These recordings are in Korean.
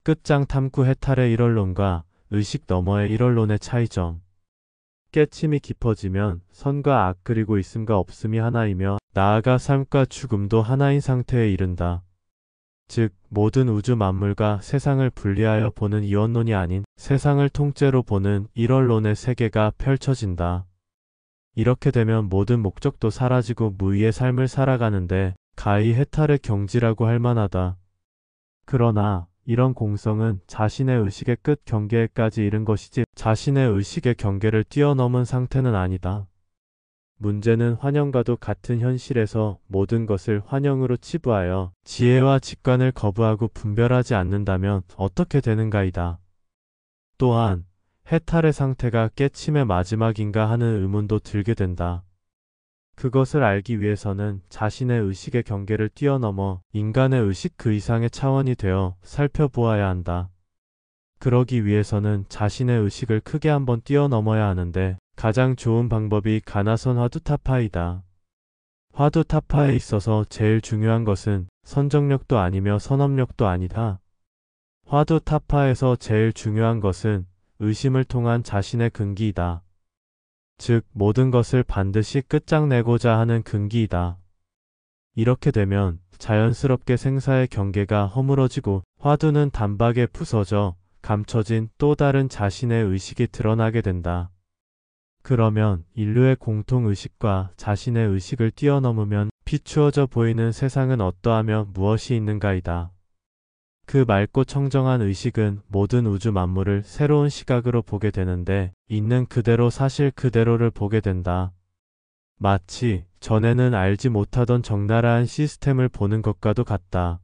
끝장 탐구 해탈의 일원론과 의식 너머의 일원론의 차이점. 깨침이 깊어지면 선과 악 그리고 있음과 없음이 하나이며 나아가 삶과 죽음도 하나인 상태에 이른다. 즉 모든 우주 만물과 세상을 분리하여 보는 이원론이 아닌 세상을 통째로 보는 일원론의 세계가 펼쳐진다. 이렇게 되면 모든 목적도 사라지고 무의의 삶을 살아가는데 가히 해탈의 경지라고 할 만하다. 그러나 이런 공성은 자신의 의식의 끝 경계에까지 이른 것이지 자신의 의식의 경계를 뛰어넘은 상태는 아니다. 문제는 환영과도 같은 현실에서 모든 것을 환영으로 치부하여 지혜와 직관을 거부하고 분별하지 않는다면 어떻게 되는가이다. 또한 해탈의 상태가 깨침의 마지막인가 하는 의문도 들게 된다. 그것을 알기 위해서는 자신의 의식의 경계를 뛰어넘어 인간의 의식 그 이상의 차원이 되어 살펴보아야 한다. 그러기 위해서는 자신의 의식을 크게 한번 뛰어넘어야 하는데 가장 좋은 방법이 가나선 화두타파이다. 화두타파에 있어서 제일 중요한 것은 선정력도 아니며 선업력도 아니다. 화두타파에서 제일 중요한 것은 의심을 통한 자신의 근기이다. 즉 모든 것을 반드시 끝장내고자 하는 근기이다. 이렇게 되면 자연스럽게 생사의 경계가 허물어지고 화두는 단박에 부서져 감춰진 또 다른 자신의 의식이 드러나게 된다. 그러면 인류의 공통의식과 자신의 의식을 뛰어넘으면 비추어져 보이는 세상은 어떠하며 무엇이 있는가이다. 그 맑고 청정한 의식은 모든 우주 만물을 새로운 시각으로 보게 되는데 있는 그대로 사실 그대로를 보게 된다. 마치 전에는 알지 못하던 적나라한 시스템을 보는 것과도 같다.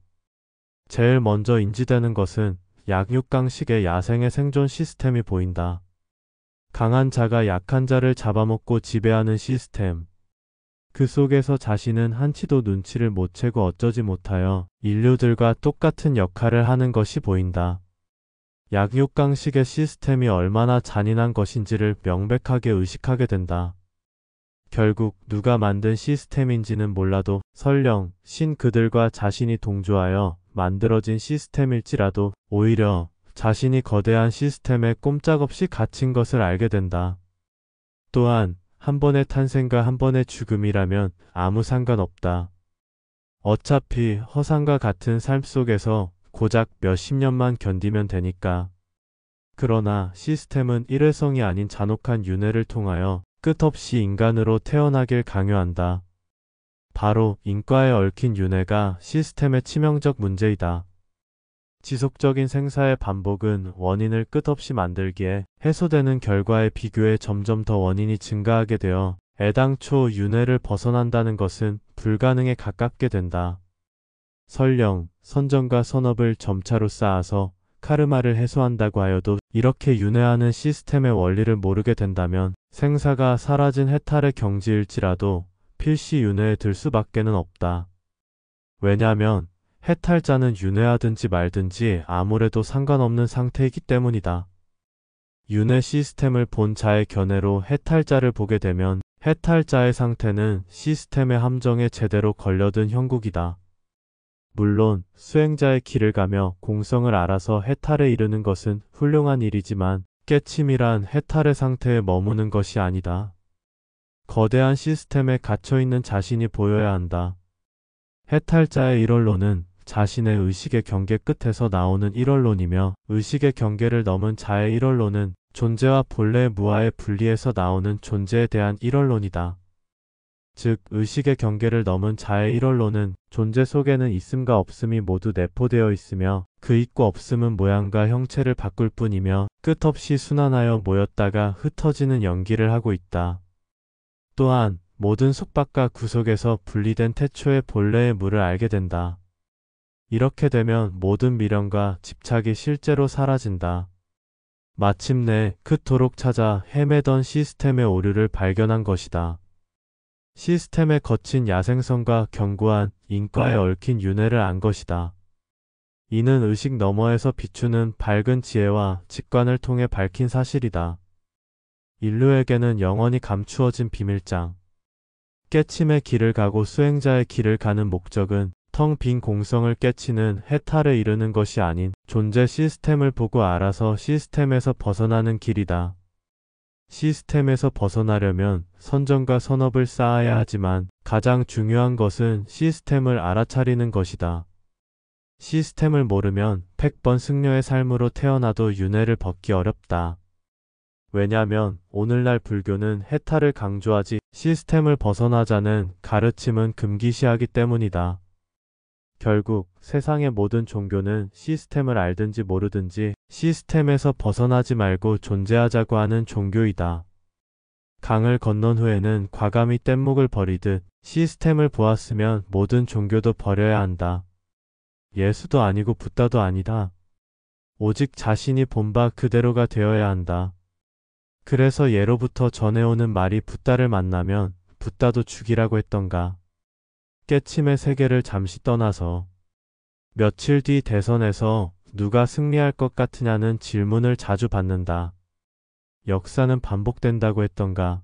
제일 먼저 인지되는 것은 약육강식의 야생의 생존 시스템이 보인다. 강한 자가 약한 자를 잡아먹고 지배하는 시스템. 그 속에서 자신은 한치도 눈치를 못 채고 어쩌지 못하여 인류들과 똑같은 역할을 하는 것이 보인다. 약육강식의 시스템이 얼마나 잔인한 것인지를 명백하게 의식하게 된다. 결국 누가 만든 시스템인지는 몰라도 설령 신 그들과 자신이 동조하여 만들어진 시스템일지라도 오히려 자신이 거대한 시스템에 꼼짝없이 갇힌 것을 알게 된다. 또한 한 번의 탄생과 한 번의 죽음이라면 아무 상관없다. 어차피 허상과 같은 삶 속에서 고작 몇십 년만 견디면 되니까. 그러나 시스템은 일회성이 아닌 잔혹한 윤회를 통하여 끝없이 인간으로 태어나길 강요한다. 바로 인과에 얽힌 윤회가 시스템의 치명적 문제이다. 지속적인 생사의 반복은 원인을 끝없이 만들기에 해소되는 결과에 비교해 점점 더 원인이 증가하게 되어 애당초 윤회를 벗어난다는 것은 불가능에 가깝게 된다. 설령 선정과 선업을 점차로 쌓아서 카르마를 해소한다고 하여도 이렇게 윤회하는 시스템의 원리를 모르게 된다면 생사가 사라진 해탈의 경지일지라도 필시 윤회에 들 수밖에는 없다. 왜냐하면 해탈자는 윤회하든지 말든지 아무래도 상관없는 상태이기 때문이다. 윤회 시스템을 본 자의 견해로 해탈자를 보게 되면 해탈자의 상태는 시스템의 함정에 제대로 걸려든 형국이다. 물론 수행자의 길을 가며 공성을 알아서 해탈에 이르는 것은 훌륭한 일이지만 깨침이란 해탈의 상태에 머무는 것이 아니다. 거대한 시스템에 갇혀있는 자신이 보여야 한다. 해탈자의 일원론은 자신의 의식의 경계 끝에서 나오는 일원론이며 의식의 경계를 넘은 자의 일원론은 존재와 본래의 무아의 분리에서 나오는 존재에 대한 일원론이다. 즉 의식의 경계를 넘은 자의 일원론은 존재 속에는 있음과 없음이 모두 내포되어 있으며 그 있고 없음은 모양과 형체를 바꿀 뿐이며 끝없이 순환하여 모였다가 흩어지는 연기를 하고 있다. 또한 모든 속박과 구속에서 분리된 태초의 본래의 무를 알게 된다. 이렇게 되면 모든 미련과 집착이 실제로 사라진다. 마침내 그토록 찾아 헤매던 시스템의 오류를 발견한 것이다. 시스템의 거친 야생성과 견고한 인과에 얽힌 윤회를 안 것이다. 이는 의식 너머에서 비추는 밝은 지혜와 직관을 통해 밝힌 사실이다. 인류에게는 영원히 감추어진 비밀장. 깨침의 길을 가고 수행자의 길을 가는 목적은 텅 빈 공성을 깨치는 해탈에 이르는 것이 아닌 존재 시스템을 보고 알아서 시스템에서 벗어나는 길이다. 시스템에서 벗어나려면 선정과 선업을 쌓아야 하지만 가장 중요한 것은 시스템을 알아차리는 것이다. 시스템을 모르면 100번 승려의 삶으로 태어나도 윤회를 벗기 어렵다. 왜냐면 오늘날 불교는 해탈을 강조하지 시스템을 벗어나자는 가르침은 금기시하기 때문이다. 결국 세상의 모든 종교는 시스템을 알든지 모르든지 시스템에서 벗어나지 말고 존재하자고 하는 종교이다. 강을 건넌 후에는 과감히 뗏목을 버리듯 시스템을 보았으면 모든 종교도 버려야 한다. 예수도 아니고 붓다도 아니다. 오직 자신이 본바 그대로가 되어야 한다. 그래서 예로부터 전해오는 말이 붓다를 만나면 붓다도 죽이라고 했던가. 깨침의 세계를 잠시 떠나서 며칠 뒤 대선에서 누가 승리할 것 같으냐는 질문을 자주 받는다. 역사는 반복된다고 했던가.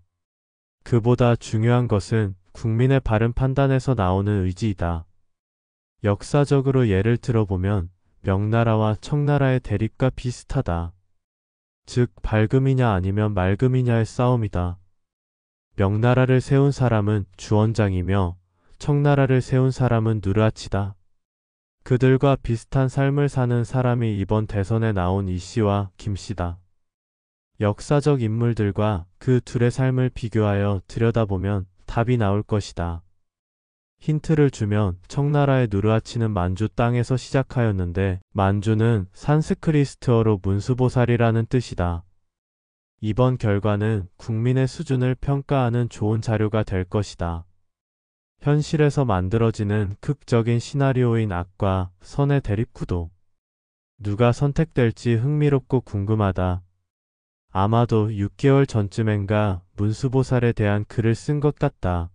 그보다 중요한 것은 국민의 바른 판단에서 나오는 의지이다. 역사적으로 예를 들어보면 명나라와 청나라의 대립과 비슷하다. 즉 밝음이냐 아니면 맑음이냐의 싸움이다. 명나라를 세운 사람은 주원장이며 청나라를 세운 사람은 누르하치다. 그들과 비슷한 삶을 사는 사람이 이번 대선에 나온 이씨와 김씨다. 역사적 인물들과 그 둘의 삶을 비교하여 들여다보면 답이 나올 것이다. 힌트를 주면 청나라의 누르하치는 만주 땅에서 시작하였는데 만주는 산스크리트어로 문수보살이라는 뜻이다. 이번 결과는 국민의 수준을 평가하는 좋은 자료가 될 것이다. 현실에서 만들어지는 극적인 시나리오인 악과 선의 대립구도. 누가 선택될지 흥미롭고 궁금하다. 아마도 6개월 전쯤엔가 문수보살에 대한 글을 쓴 것 같다.